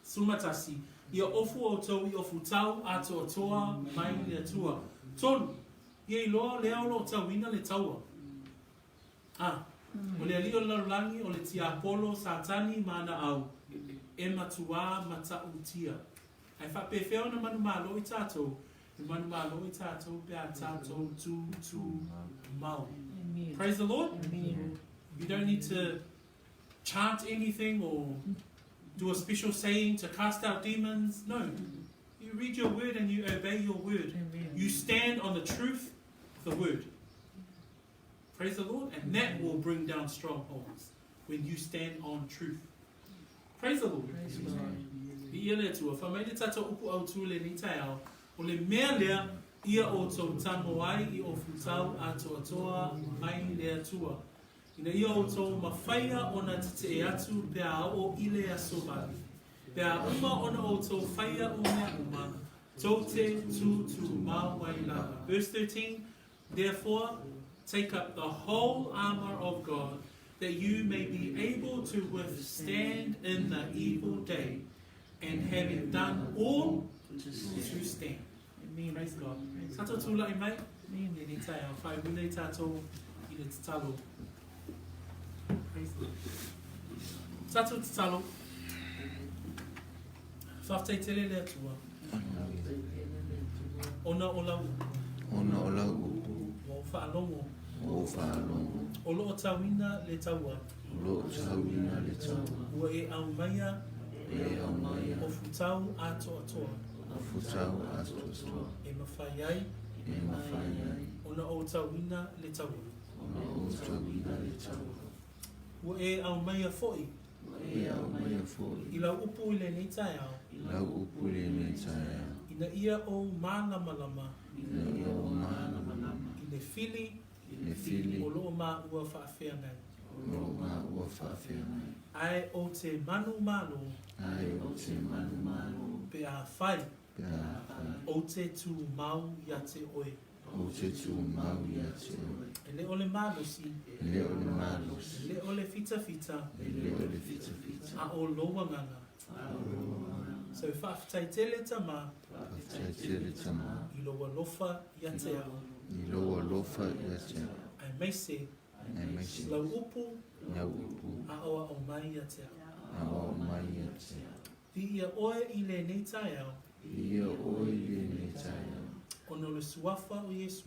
sumatasi. Ia ofu o tau i ofu tau ato toa mai le atua. Tonu, ia i loa leo lo tau ina le taua. O le alio lalangi o le tia apolo satani mana au. E matua mata utia. Ai whapewhea ona manu malo i tātou. E manu malo i tātou pe a tātou tu mau. Amen. Praise the Lord. Amen. You don't need to chant anything or do a special saying to cast out demons. No. You read your word and you obey your word. Amen. You stand on the truth of the word. Praise the Lord. And that will bring down strongholds when you stand on truth. Praise the Lord. Praise God. I ia le tua, whamai le tata upu au tūle ni tai au, o le mea lea ia o tau tamo ai i o futau atoa toa mai lea tua. Ina ia o tau mawhaia o na tite e atu pea o i lea sobali. Pea uma ona o tau whaia o mea uma, tau te tu mau mai lava. Verse 13, therefore, take up the whole armor of God, that you may be able to withstand in the evil day, and having done all, to stand. Amen. Praise God. Tato tula I mai, Amen. ne tai au whai wine tato i le tatalo. Praise God. Tato tatalo. Whaftai tele lea tua. Ona o lau. Ona o lau upu, O whaalongo. o whaalongo, O loo tawina le taua. lo tauina le taua, Ua e au maia e au maia, o futau atoa toa. o futau atoa, E mawhai ai. e mawhai ai, Ona o tawina le taua. ona o tauina le taua, Ua e au maia fo'i. e au maia fōi, I lau upu i le nei tai au. lau upu le nei taea, Ina ia o mālamalama. ina ia o mana manama, I le fili le fili, o loo mā ua whaafea ngai. o ngā ua whawhea mai, Ai o te manu malo ai o te manu manu, pe a whai pea whai, o te tū mau ia te oe. o te tū mau ia te oe, E le ole malosi, le o le malos, le ole fita fita, le o le fita fita, a o loa nganga. So whaafitai tele tama pawhai tere tama, i loa lofa ia te au. I loa lofa ia te au, Ai meise, e mai si, lau upu ngau upu, a oa o mai ia te au. a o mai ia te au. Di ia oe i le nei tai au, Ia oi le ne taia, ono le suafa o Yesu.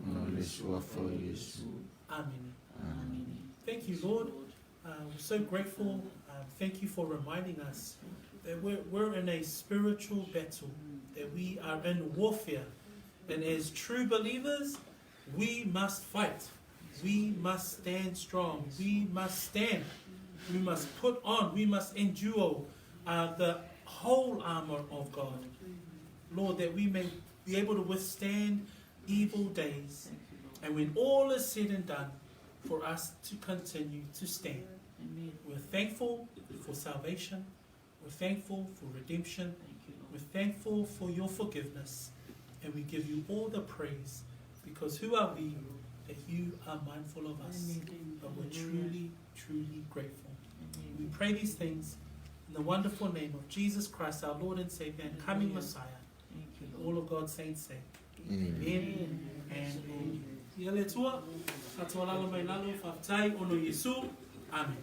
no le suafa o Yesu. Amen. Amen. Thank you, Lord. We're so grateful. Thank you for reminding us that we're in a spiritual battle, that we are in warfare. And as true believers, we must fight. We must stand strong. We must stand. We must put on, we must endure the whole armor of God. Lord, that we may be able to withstand evil days. And when all is said and done, for us to continue to stand. Amen. We're thankful for salvation. We're thankful for redemption. We're thankful for your forgiveness. And we give you all the praise, because who are we that you are mindful of us? But we're truly, truly grateful. We pray these things in the wonderful name of Jesus Christ, our Lord and Savior and coming Messiah. Thank you, Lord. All of God's saints say, Amen. Amen and amen. Ia le tua, katoa lalo mai lalo, whaftai ono Yesu. Amen.